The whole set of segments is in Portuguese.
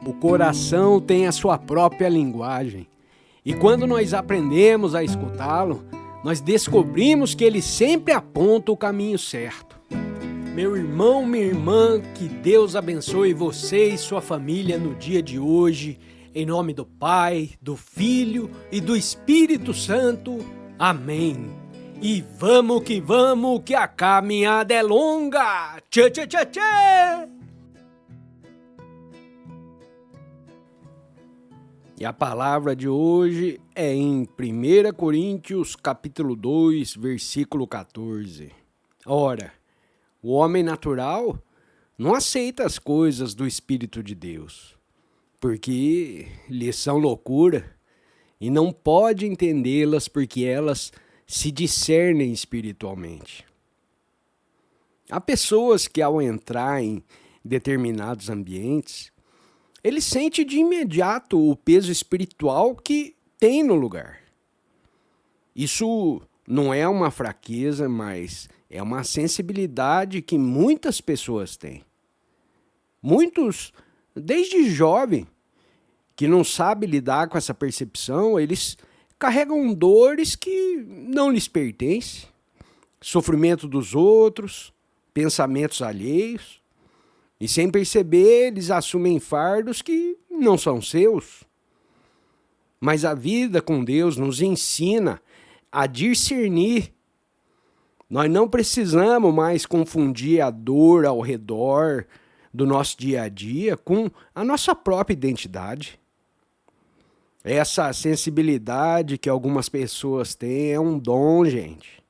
O coração tem a sua própria linguagem. E quando nós aprendemos a escutá-lo, nós descobrimos que ele sempre aponta o caminho certo. Meu irmão, minha irmã, que Deus abençoe você e sua família no dia de hoje. Em nome do Pai, do Filho e do Espírito Santo. Amém. E vamos, que a caminhada é longa. Tchê, tchê, tchê, tchê. E a palavra de hoje é em 1 Coríntios capítulo 2, versículo 14. Ora, o homem natural não aceita as coisas do Espírito de Deus, porque lhes são loucura, e não pode entendê-las porque elas se discernem espiritualmente. Há pessoas que, ao entrar em determinados ambientes, ele sente de imediato o peso espiritual que tem no lugar. Isso não é uma fraqueza, mas é uma sensibilidade que muitas pessoas têm. Muitos, desde jovem, que não sabem lidar com essa percepção, eles carregam dores que não lhes pertencem, sofrimento dos outros, pensamentos alheios. E sem perceber, eles assumem fardos que não são seus. Mas a vida com Deus nos ensina a discernir. Nós não precisamos mais confundir a dor ao redor do nosso dia a dia com a nossa própria identidade. Essa sensibilidade que algumas pessoas têm é um dom, gente.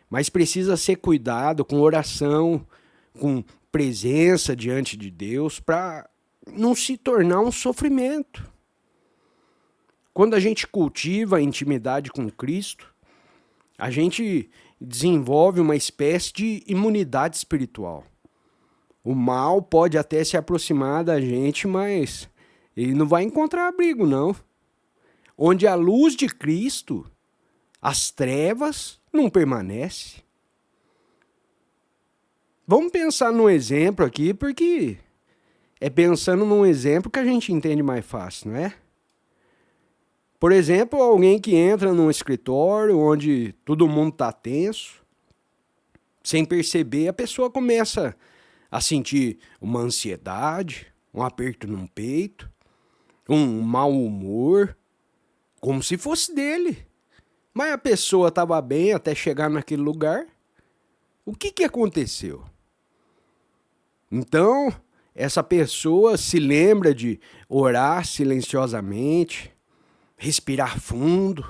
Mas precisa ser cuidado com oração, com presença diante de Deus, para não se tornar um sofrimento. Quando a gente cultiva a intimidade com Cristo, a gente desenvolve uma espécie de imunidade espiritual. O mal pode até se aproximar da gente, mas ele não vai encontrar abrigo, não. Onde a luz de Cristo, as trevas não permanecem. Vamos pensar num exemplo aqui, porque é pensando num exemplo que a gente entende mais fácil, não é? Por exemplo, alguém que entra num escritório onde todo mundo está tenso, sem perceber, a pessoa começa a sentir uma ansiedade, um aperto no peito, um mau humor, como se fosse dele. Mas a pessoa estava bem até chegar naquele lugar. O que aconteceu? Então, essa pessoa se lembra de orar silenciosamente, respirar fundo,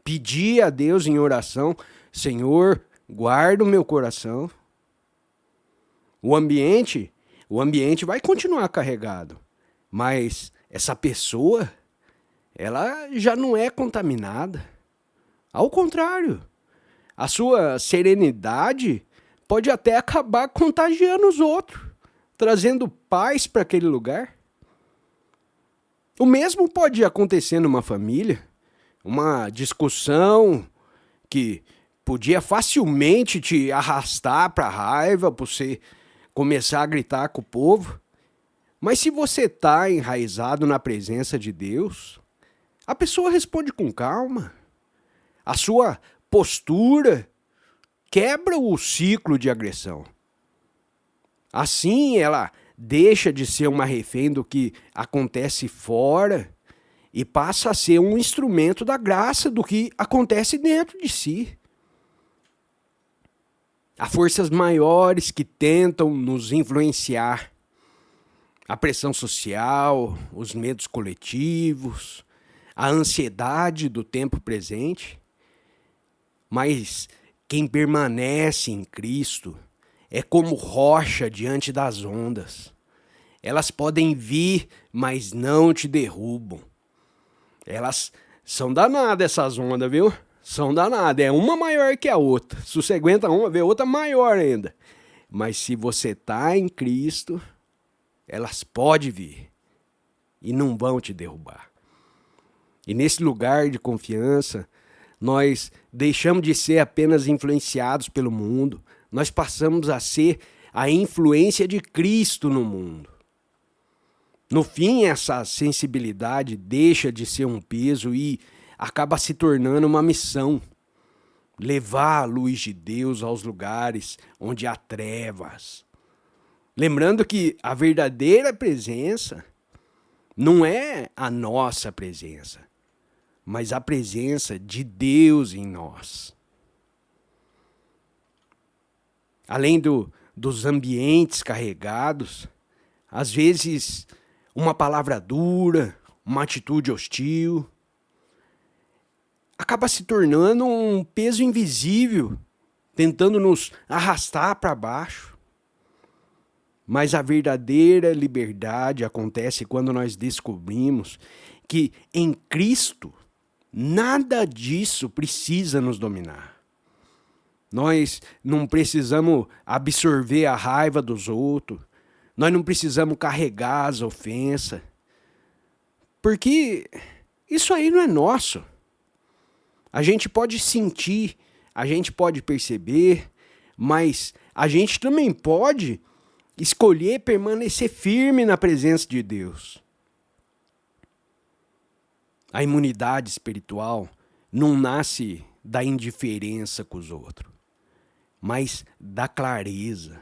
pedir a Deus em oração: Senhor, guarda o meu coração. O ambiente vai continuar carregado, mas essa pessoa, ela já não é contaminada. Ao contrário, a sua serenidade pode até acabar contagiando os outros, trazendo paz para aquele lugar. O mesmo pode acontecer numa família, uma discussão que podia facilmente te arrastar para a raiva, para você começar a gritar com o povo. Mas se você está enraizado na presença de Deus, a pessoa responde com calma. A sua postura quebra o ciclo de agressão. Assim, ela deixa de ser uma refém do que acontece fora e passa a ser um instrumento da graça do que acontece dentro de si. Há forças maiores que tentam nos influenciar. A pressão social, os medos coletivos, a ansiedade do tempo presente. Mas quem permanece em Cristo é como rocha diante das ondas. Elas podem vir, mas não te derrubam. Elas são danadas, essas ondas, viu? São danadas. É uma maior que a outra. Se você aguenta uma, vê outra maior ainda. Mas se você está em Cristo, elas podem vir e não vão te derrubar. E nesse lugar de confiança, nós deixamos de ser apenas influenciados pelo mundo, nós passamos a ser a influência de Cristo no mundo. No fim, essa sensibilidade deixa de ser um peso e acaba se tornando uma missão. Levar a luz de Deus aos lugares onde há trevas. Lembrando que a verdadeira presença não é a nossa presença, mas a presença de Deus em nós. Além dos ambientes carregados, às vezes uma palavra dura, uma atitude hostil, acaba se tornando um peso invisível, tentando nos arrastar para baixo. Mas a verdadeira liberdade acontece quando nós descobrimos que em Cristo nada disso precisa nos dominar. Nós não precisamos absorver a raiva dos outros, nós não precisamos carregar as ofensas, porque isso aí não é nosso. A gente pode sentir, a gente pode perceber, mas a gente também pode escolher permanecer firme na presença de Deus. A imunidade espiritual não nasce da indiferença com os outros, mas da clareza.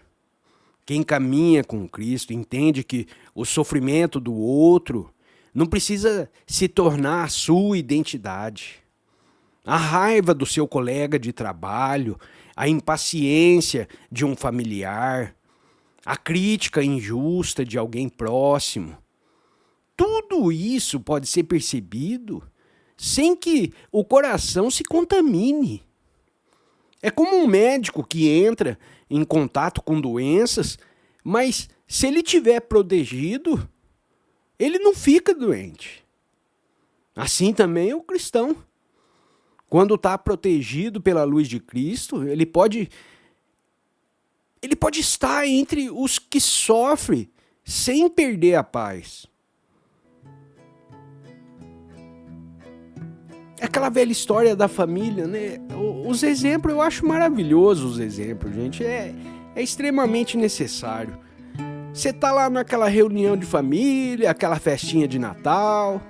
Quem caminha com Cristo entende que o sofrimento do outro não precisa se tornar a sua identidade. A raiva do seu colega de trabalho, a impaciência de um familiar, a crítica injusta de alguém próximo, tudo isso pode ser percebido sem que o coração se contamine. É como um médico que entra em contato com doenças, mas se ele estiver protegido, ele não fica doente. Assim também é o cristão. Quando está protegido pela luz de Cristo, ele pode estar entre os que sofrem sem perder a paz. É aquela velha história da família, né? Os exemplos, eu acho maravilhosos os exemplos, gente. É extremamente necessário. Você tá lá naquela reunião de família, aquela festinha de Natal,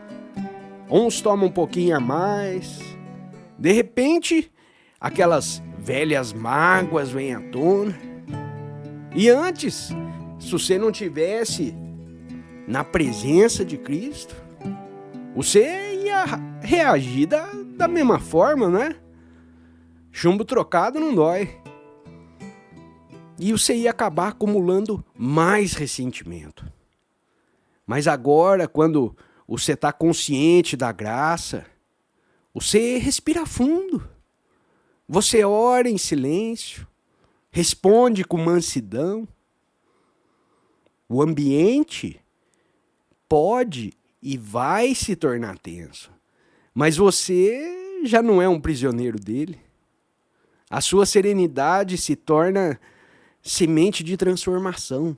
uns tomam um pouquinho a mais. De repente, aquelas velhas mágoas vêm à tona. E antes, se você não tivesse na presença de Cristo, você ia reagir da mesma forma, né? Chumbo trocado não dói. E você ia acabar acumulando mais ressentimento. Mas agora, quando você está consciente da graça, você respira fundo. Você ora em silêncio, responde com mansidão. O ambiente pode e vai se tornar tenso, mas você já não é um prisioneiro dele. A sua serenidade se torna semente de transformação.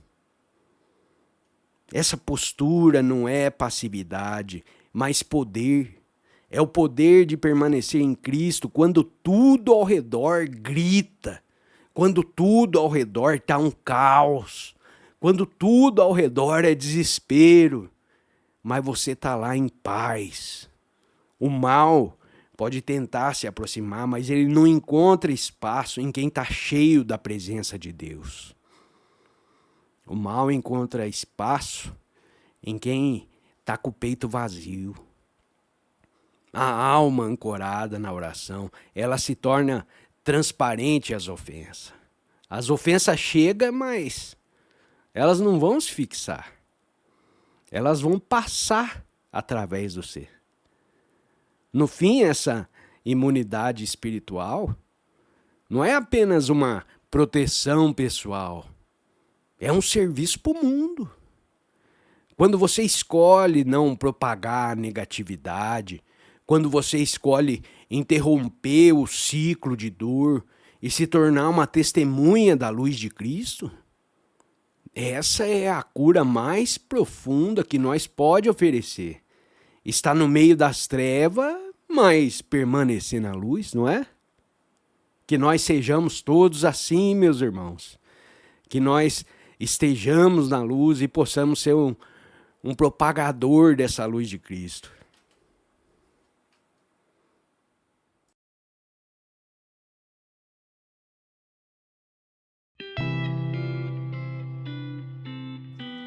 Essa postura não é passividade, mas poder. É o poder de permanecer em Cristo quando tudo ao redor grita, quando tudo ao redor está um caos, quando tudo ao redor é desespero, mas você está lá em paz. O mal pode tentar se aproximar, mas ele não encontra espaço em quem está cheio da presença de Deus. O mal encontra espaço em quem está com o peito vazio. A alma ancorada na oração, ela se torna transparente às ofensas. As ofensas chegam, mas elas não vão se fixar. Elas vão passar através do ser. No fim, essa imunidade espiritual não é apenas uma proteção pessoal. É um serviço para o mundo. Quando você escolhe não propagar negatividade, quando você escolhe interromper o ciclo de dor e se tornar uma testemunha da luz de Cristo, essa é a cura mais profunda que nós pode oferecer. Está no meio das trevas, mas permanecer na luz, não é? Que nós sejamos todos assim, meus irmãos. Que nós estejamos na luz e possamos ser um propagador dessa luz de Cristo.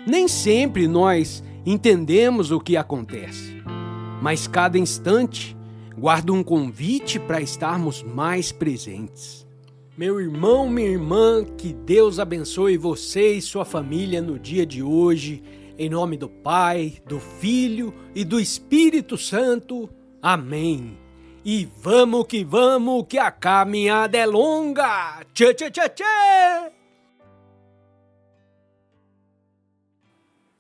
Nem sempre nós entendemos o que acontece, mas cada instante guarda um convite para estarmos mais presentes. Meu irmão, minha irmã, que Deus abençoe você e sua família no dia de hoje, em nome do Pai, do Filho e do Espírito Santo. Amém. E vamos, que a caminhada é longa. Tchê, tchê, tchê, tchê.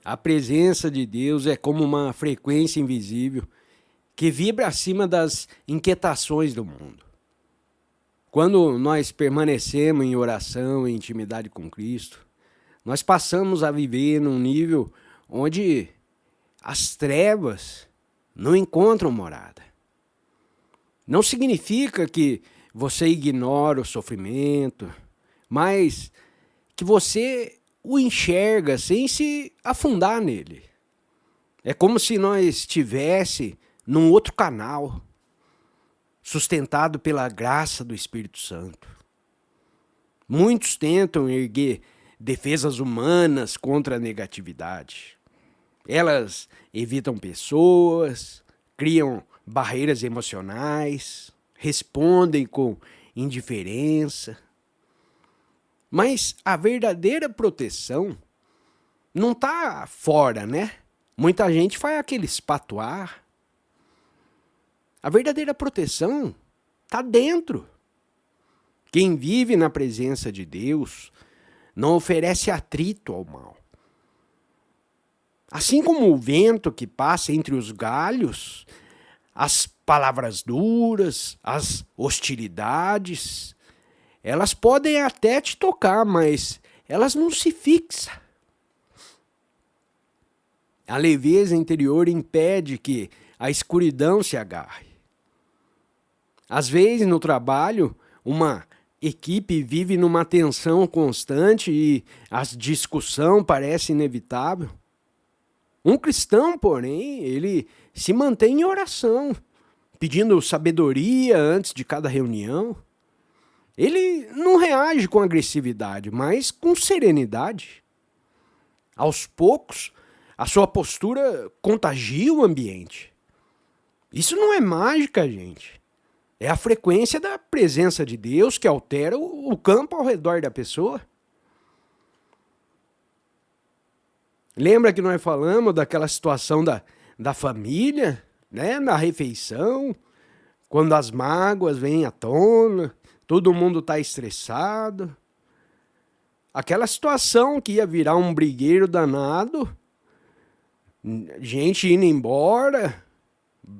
A presença de Deus é como uma frequência invisível que vibra acima das inquietações do mundo. Quando nós permanecemos em oração e intimidade com Cristo, nós passamos a viver num nível onde as trevas não encontram morada. Não significa que você ignora o sofrimento, mas que você o enxerga sem se afundar nele. É como se nós estivesse num outro canal, sustentado pela graça do Espírito Santo. Muitos tentam erguer defesas humanas contra a negatividade. Elas evitam pessoas, criam barreiras emocionais, respondem com indiferença. Mas a verdadeira proteção não está fora, né? Muita gente faz aquele patuar. A verdadeira proteção está dentro. Quem vive na presença de Deus não oferece atrito ao mal. Assim como o vento que passa entre os galhos, as palavras duras, as hostilidades, elas podem até te tocar, mas elas não se fixam. A leveza interior impede que a escuridão se agarre. Às vezes, no trabalho, uma equipe vive numa tensão constante e a discussão parece inevitável. Um cristão, porém, ele se mantém em oração, pedindo sabedoria antes de cada reunião. Ele não reage com agressividade, mas com serenidade. Aos poucos, a sua postura contagia o ambiente. Isso não é mágica, gente. É a frequência da presença de Deus que altera o campo ao redor da pessoa. Lembra que nós falamos daquela situação da família, né? Na refeição, quando as mágoas vêm à tona, todo mundo está estressado. Aquela situação que ia virar um brigueiro danado, gente indo embora,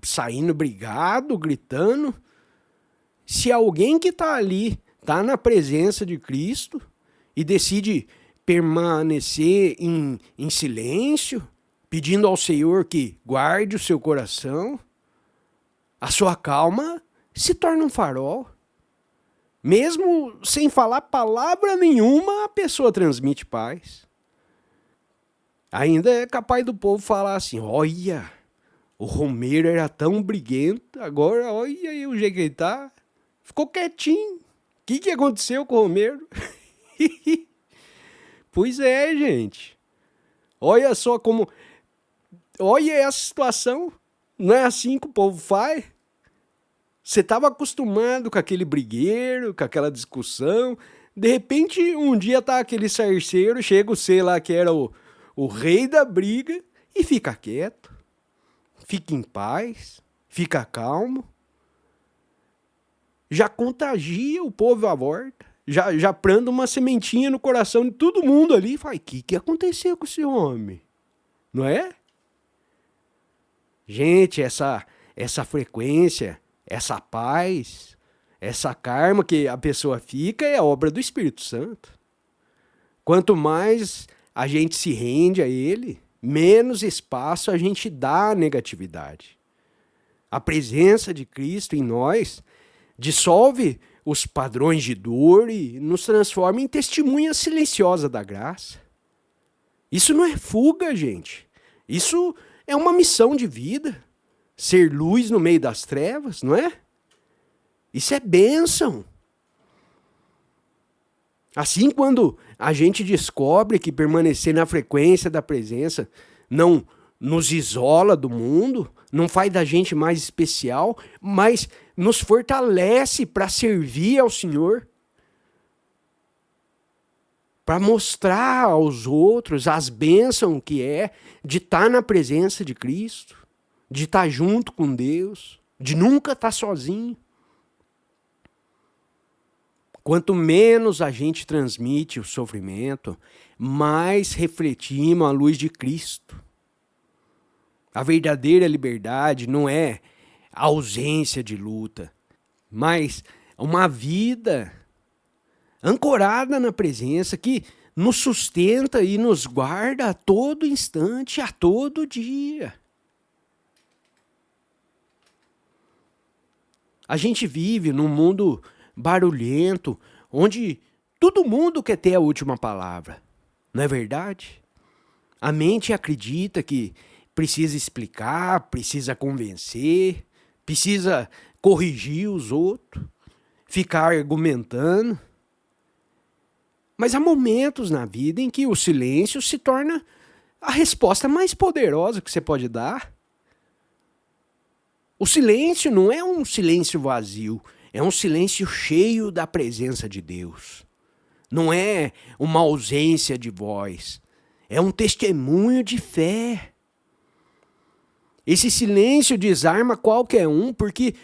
saindo brigado, gritando. Se alguém que está ali está na presença de Cristo e decide permanecer em silêncio, pedindo ao Senhor que guarde o seu coração, a sua calma se torna um farol. Mesmo sem falar palavra nenhuma, a pessoa transmite paz. Ainda é capaz do povo falar assim: olha, o Romero era tão briguento, agora olha aí o jeito que ele tá. Ficou quietinho. O que aconteceu com o Romero? Pois é, gente. Olha só como... Olha essa situação. Não é assim que o povo faz? Você estava acostumado com aquele brigueiro, com aquela discussão. De repente, um dia tá aquele sarceiro, chega você lá que era o rei da briga e fica quieto. Fica em paz. Fica calmo. Já contagia o povo à volta, já planta uma sementinha no coração de todo mundo ali e fala: o que aconteceu com esse homem? Não é? Gente, essa frequência, essa paz, essa calma que a pessoa fica é obra do Espírito Santo. Quanto mais a gente se rende a Ele, menos espaço a gente dá à negatividade. A presença de Cristo em nós dissolve os padrões de dor e nos transforma em testemunha silenciosa da graça. Isso não é fuga, gente. Isso é uma missão de vida. Ser luz no meio das trevas, não é? Isso é bênção. Assim, quando a gente descobre que permanecer na frequência da presença não nos isola do mundo, não faz da gente mais especial, mas nos fortalece para servir ao Senhor, para mostrar aos outros as bênçãos que é de estar na presença de Cristo, de estar junto com Deus, de nunca estar sozinho. Quanto menos a gente transmite o sofrimento, mais refletimos a luz de Cristo. A verdadeira liberdade não é a ausência de luta, mas uma vida ancorada na presença que nos sustenta e nos guarda a todo instante, a todo dia. A gente vive num mundo barulhento, onde todo mundo quer ter a última palavra. Não é verdade? A mente acredita que precisa explicar, precisa convencer, precisa corrigir os outros, ficar argumentando. Mas há momentos na vida em que o silêncio se torna a resposta mais poderosa que você pode dar. O silêncio não é um silêncio vazio, é um silêncio cheio da presença de Deus. Não é uma ausência de voz, é um testemunho de fé. Esse silêncio desarma qualquer um, porque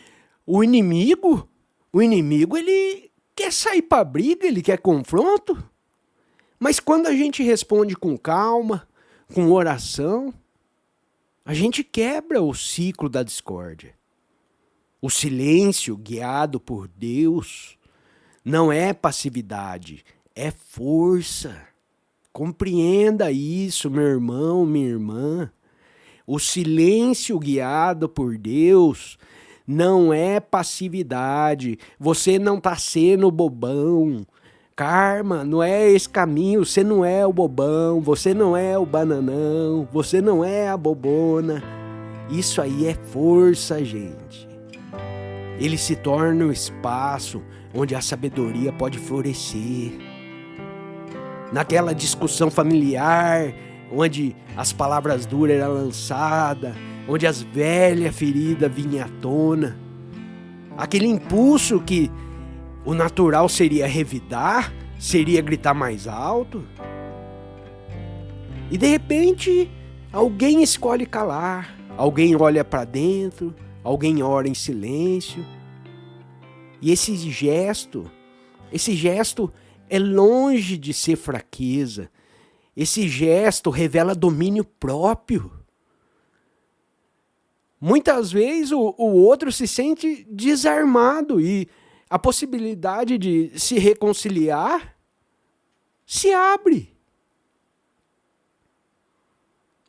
o inimigo ele quer sair para briga, ele quer confronto. Mas quando a gente responde com calma, com oração, a gente quebra o ciclo da discórdia. O silêncio guiado por Deus não é passividade, é força. Compreenda isso, meu irmão, minha irmã. O silêncio guiado por Deus não é passividade. Você não está sendo bobão. Karma, não é esse caminho. Você não é o bobão, você não é o bananão, você não é a bobona. Isso aí é força, gente. Ele se torna um espaço onde a sabedoria pode florescer. Naquela discussão familiar, onde as palavras duras eram lançadas, onde as velhas feridas vinham à tona. Aquele impulso que o natural seria revidar, seria gritar mais alto. E de repente, alguém escolhe calar, alguém olha para dentro, alguém ora em silêncio. E esse gesto é longe de ser fraqueza. Esse gesto revela domínio próprio. Muitas vezes o outro se sente desarmado e a possibilidade de se reconciliar se abre.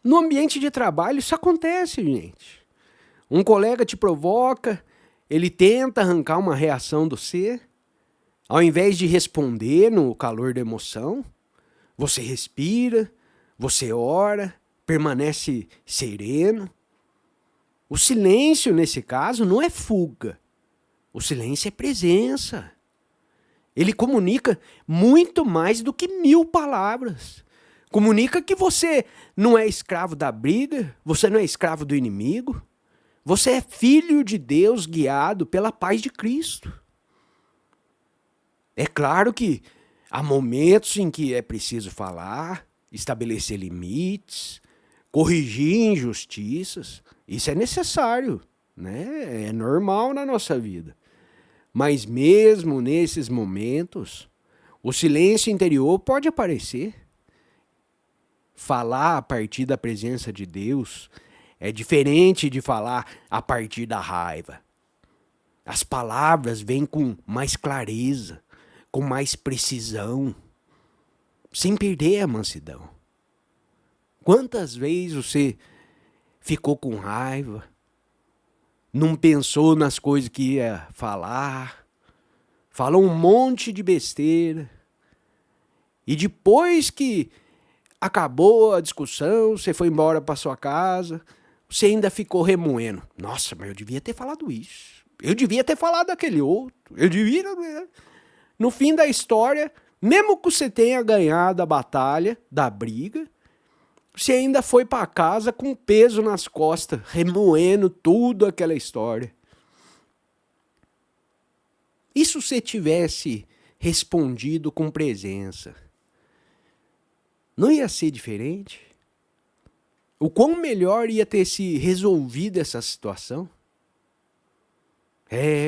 No ambiente de trabalho isso acontece, gente. Um colega te provoca, ele tenta arrancar uma reação do você. Ao invés de responder no calor da emoção, você respira, você ora, permanece sereno. O silêncio, nesse caso, não é fuga. O silêncio é presença. Ele comunica muito mais do que 1000 palavras. Comunica que você não é escravo da briga, você não é escravo do inimigo. Você é filho de Deus guiado pela paz de Cristo. É claro que há momentos em que é preciso falar, estabelecer limites, corrigir injustiças. Isso é necessário, né? É normal na nossa vida. Mas mesmo nesses momentos, o silêncio interior pode aparecer. Falar a partir da presença de Deus é diferente de falar a partir da raiva. As palavras vêm com mais clareza, com mais precisão, sem perder a mansidão. Quantas vezes você ficou com raiva, não pensou nas coisas que ia falar, falou um monte de besteira, e depois que acabou a discussão, você foi embora para sua casa, você ainda ficou remoendo. Nossa, mas eu devia ter falado isso. Eu devia ter falado aquele outro. Eu devia... No fim da história, mesmo que você tenha ganhado a batalha da briga, você ainda foi para casa com peso nas costas, remoendo tudo aquela história. E se você tivesse respondido com presença? Não ia ser diferente? O quão melhor ia ter se resolvido essa situação?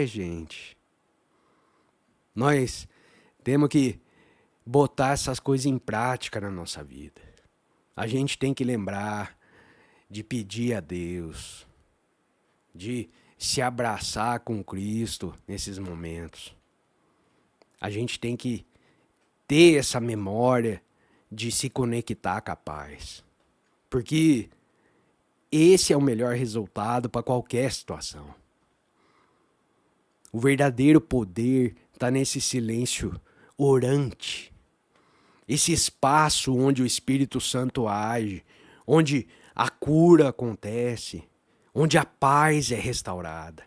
Gente, nós temos que botar essas coisas em prática na nossa vida. A gente tem que lembrar de pedir a Deus, de se abraçar com Cristo nesses momentos. A gente tem que ter essa memória de se conectar com a paz. Porque esse é o melhor resultado para qualquer situação. O verdadeiro poder está nesse silêncio orante. Esse espaço onde o Espírito Santo age, onde a cura acontece, onde a paz é restaurada.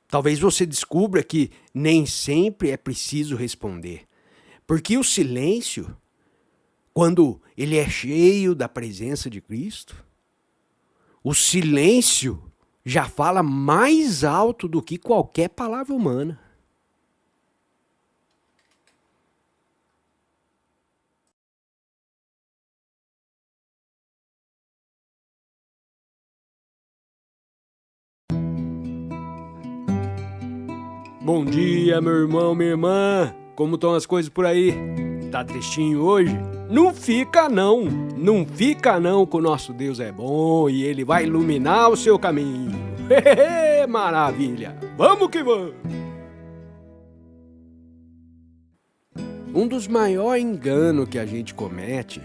Talvez você descubra que nem sempre é preciso responder, porque o silêncio, quando ele é cheio da presença de Cristo, o silêncio já fala mais alto do que qualquer palavra humana. Bom dia, meu irmão, minha irmã. Como estão as coisas por aí? Tá tristinho hoje? Não fica não. Não fica não, que o nosso Deus é bom e Ele vai iluminar o seu caminho. Maravilha. Vamos que vamos. Um dos maiores enganos que a gente comete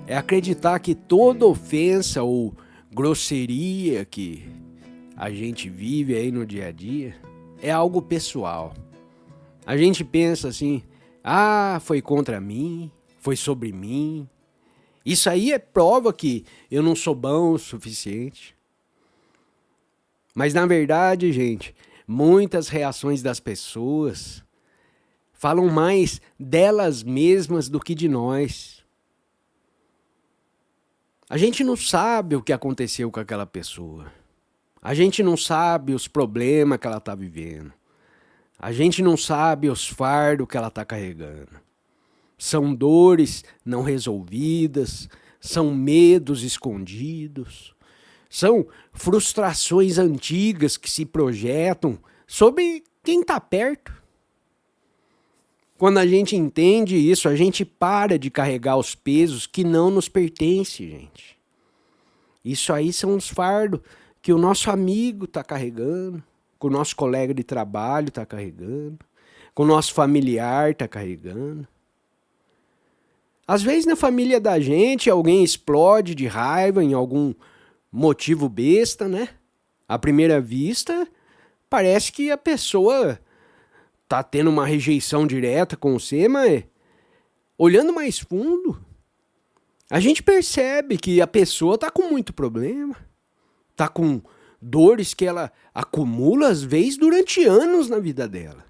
é acreditar que toda ofensa ou grosseria que a gente vive aí no dia a dia é algo pessoal. A gente pensa assim, foi contra mim, foi sobre mim. Isso aí é prova que eu não sou bom o suficiente. Mas na verdade, gente, muitas reações das pessoas falam mais delas mesmas do que de nós. A gente não sabe o que aconteceu com aquela pessoa. A gente não sabe os problemas que ela está vivendo. A gente não sabe os fardos que ela está carregando. São dores não resolvidas, são medos escondidos, são frustrações antigas que se projetam sobre quem está perto. Quando a gente entende isso, a gente para de carregar os pesos que não nos pertencem, gente. Isso aí são os fardos que o nosso amigo está carregando, que o nosso colega de trabalho está carregando, que o nosso familiar está carregando. Às vezes na família da gente alguém explode de raiva em algum motivo besta, né? À primeira vista, parece que a pessoa tá tendo uma rejeição direta com você, mas olhando mais fundo, a gente percebe que a pessoa tá com muito problema, tá com dores que ela acumula às vezes durante anos na vida dela.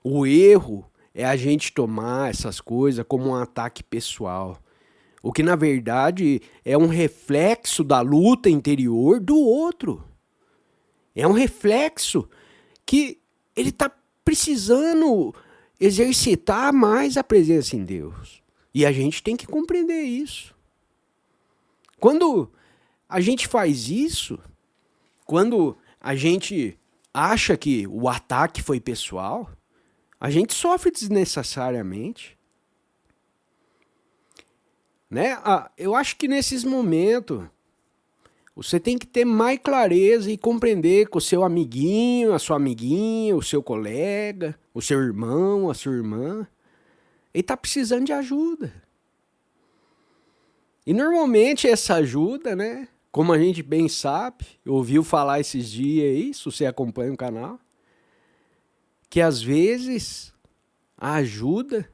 O erro é a gente tomar essas coisas como um ataque pessoal, o que na verdade é um reflexo da luta interior do outro. É um reflexo que ele está precisando exercitar mais a presença em Deus. E a gente tem que compreender isso. Quando a gente faz isso, quando a gente acha que o ataque foi pessoal, a gente sofre desnecessariamente. Né? Eu acho que nesses momentos você tem que ter mais clareza e compreender que o seu amiguinho, a sua amiguinha, o seu colega, o seu irmão, a sua irmã, ele está precisando de ajuda. E normalmente essa ajuda, né? Como a gente bem sabe, ouviu falar esses dias aí, se você acompanha o canal, que às vezes a ajuda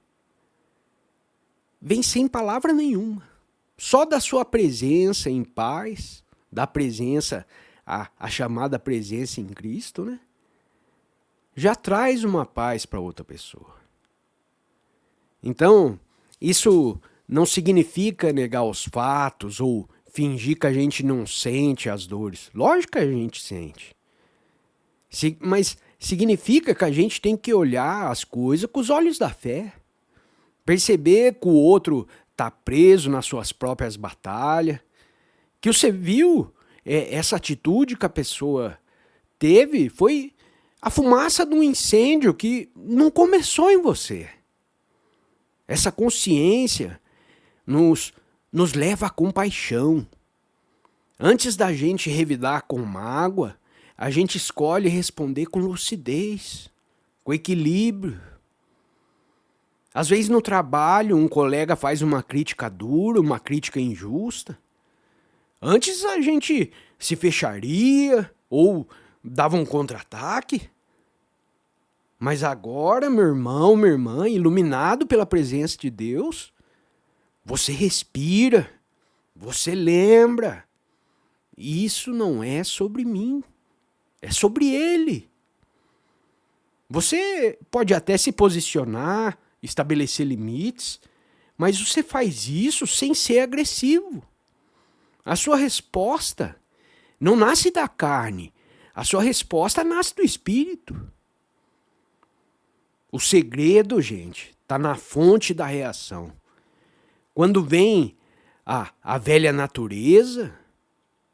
vem sem palavra nenhuma. Só da sua presença em paz, da presença, a chamada presença em Cristo, né? Já traz uma paz para outra pessoa. Então, isso não significa negar os fatos ou fingir que a gente não sente as dores. Lógico que a gente sente. Mas significa que a gente tem que olhar as coisas com os olhos da fé. Perceber que o outro está preso nas suas próprias batalhas. Que você viu essa atitude que a pessoa teve foi a fumaça de um incêndio que não começou em você. Essa consciência nos leva à compaixão. Antes da gente revidar com mágoa, a gente escolhe responder com lucidez, com equilíbrio. Às vezes no trabalho, um colega faz uma crítica dura, uma crítica injusta. Antes a gente se fecharia ou dava um contra-ataque. Mas agora, meu irmão, minha irmã, iluminado pela presença de Deus, você respira, você lembra. Isso não é sobre mim, é sobre Ele. Você pode até se posicionar, estabelecer limites, mas você faz isso sem ser agressivo. A sua resposta não nasce da carne, a sua resposta nasce do Espírito. O segredo, gente, está na fonte da reação. Quando vem a velha natureza,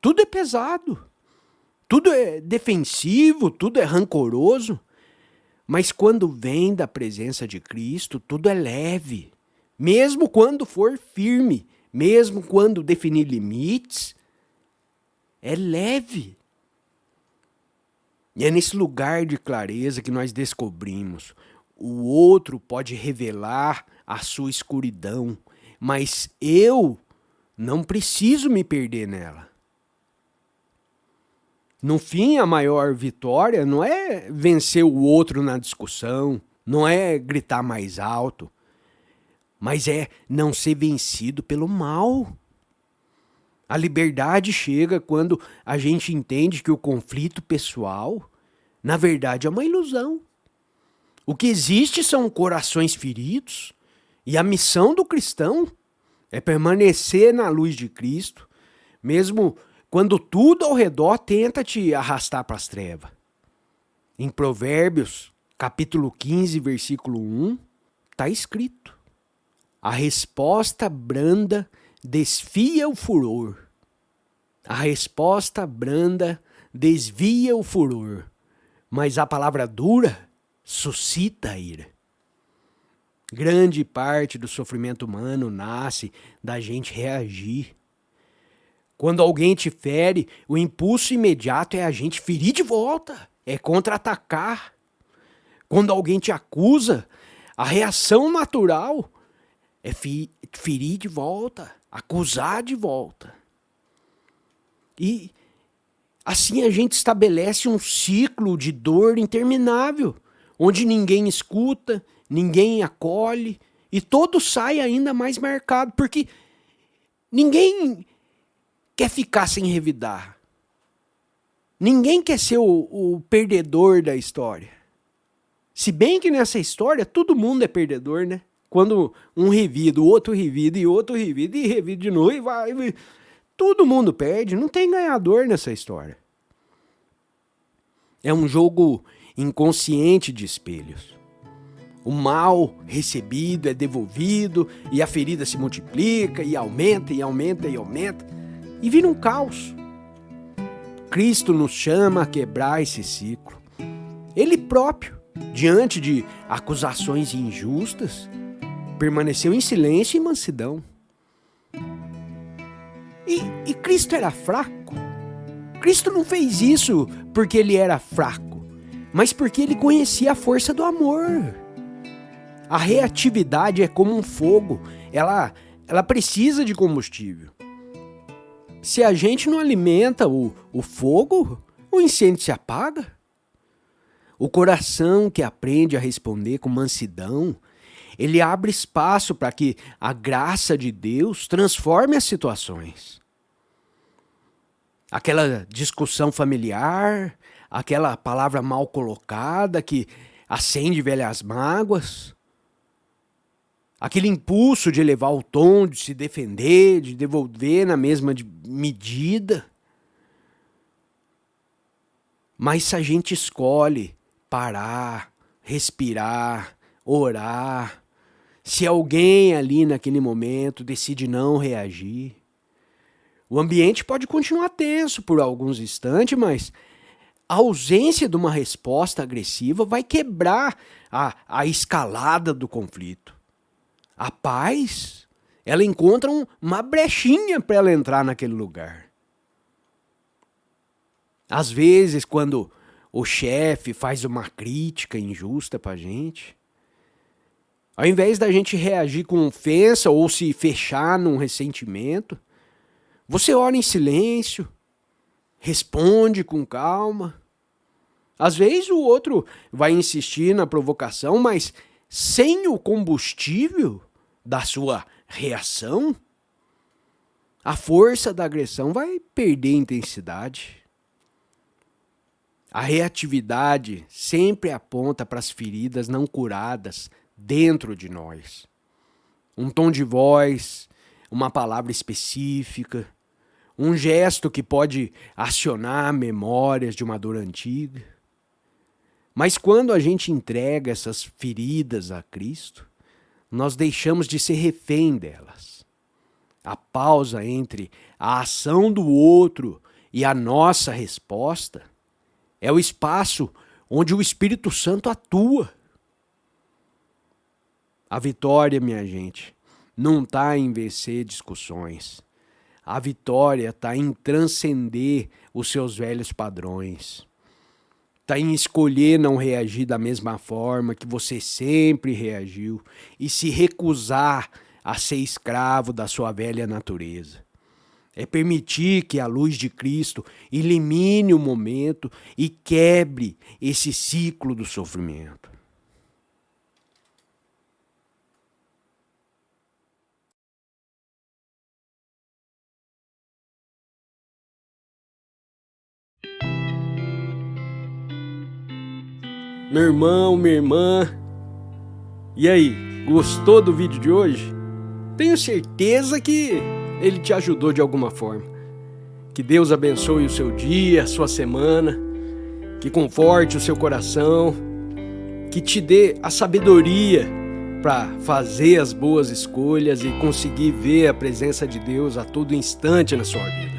tudo é pesado, tudo é defensivo, tudo é rancoroso. Mas quando vem da presença de Cristo, tudo é leve. Mesmo quando for firme, mesmo quando definir limites, é leve. E é nesse lugar de clareza que nós descobrimos: o outro pode revelar a sua escuridão, mas eu não preciso me perder nela. No fim, a maior vitória não é vencer o outro na discussão, não é gritar mais alto, mas é não ser vencido pelo mal. A liberdade chega quando a gente entende que o conflito pessoal, na verdade, é uma ilusão. O que existe são corações feridos, e a missão do cristão é permanecer na luz de Cristo, mesmo quando tudo ao redor tenta te arrastar para as trevas. Em Provérbios, capítulo 15, versículo 1, está escrito: a resposta branda desfia o furor. A resposta branda desvia o furor, mas a palavra dura suscita a ira. Grande parte do sofrimento humano nasce da gente reagir. Quando alguém te fere, o impulso imediato é a gente ferir de volta, é contra-atacar. Quando alguém te acusa, a reação natural é ferir de volta, acusar de volta. E assim a gente estabelece um ciclo de dor interminável, onde ninguém escuta, ninguém acolhe, e todo sai ainda mais marcado, porque ninguém quer ficar sem revidar. Ninguém quer ser o perdedor da história. Se bem que nessa história todo mundo é perdedor, né? Quando um revida, o outro revida, e outro revida, e revida de novo, e vai. Todo mundo perde, não tem ganhador nessa história. É um jogo inconsciente de espelhos. O mal recebido é devolvido, e a ferida se multiplica, e aumenta, e aumenta, e aumenta, e vira um caos. Cristo nos chama a quebrar esse ciclo. Ele próprio, diante de acusações injustas, permaneceu em silêncio e mansidão. E Cristo era fraco? Cristo não fez isso porque ele era fraco, mas porque ele conhecia a força do amor. A reatividade é como um fogo, ela precisa de combustível. Se a gente não alimenta o fogo, o incêndio se apaga. O coração que aprende a responder com mansidão ele abre espaço para que a graça de Deus transforme as situações. Aquela discussão familiar, aquela palavra mal colocada que acende velhas mágoas, aquele impulso de elevar o tom, de se defender, de devolver na mesma medida. Mas se a gente escolhe parar, respirar, orar, se alguém ali naquele momento decide não reagir, o ambiente pode continuar tenso por alguns instantes, mas a ausência de uma resposta agressiva vai quebrar a escalada do conflito. A paz, ela encontra uma brechinha para ela entrar naquele lugar. Às vezes, quando o chefe faz uma crítica injusta para a gente, ao invés da gente reagir com ofensa ou se fechar num ressentimento, você ora em silêncio, responde com calma. Às vezes o outro vai insistir na provocação, mas sem o combustível da sua reação, a força da agressão vai perder intensidade. A reatividade sempre aponta para as feridas não curadas dentro de nós. Um tom de voz, uma palavra específica, um gesto que pode acionar memórias de uma dor antiga. Mas quando a gente entrega essas feridas a Cristo, nós deixamos de ser refém delas. A pausa entre a ação do outro e a nossa resposta é o espaço onde o Espírito Santo atua. A vitória, minha gente, não está em vencer discussões. A vitória está em transcender os seus velhos padrões. Está em escolher não reagir da mesma forma que você sempre reagiu e se recusar a ser escravo da sua velha natureza. É permitir que a luz de Cristo elimine o momento e quebre esse ciclo do sofrimento. Meu irmão, minha irmã, e aí, gostou do vídeo de hoje? Tenho certeza que ele te ajudou de alguma forma. Que Deus abençoe o seu dia, a sua semana, que conforte o seu coração, que te dê a sabedoria para fazer as boas escolhas e conseguir ver a presença de Deus a todo instante na sua vida.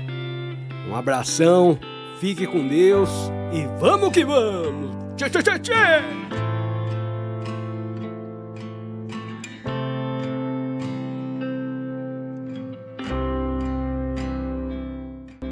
Um abração, fique com Deus e vamos que vamos! Tchê, tchê, tchê, tchê!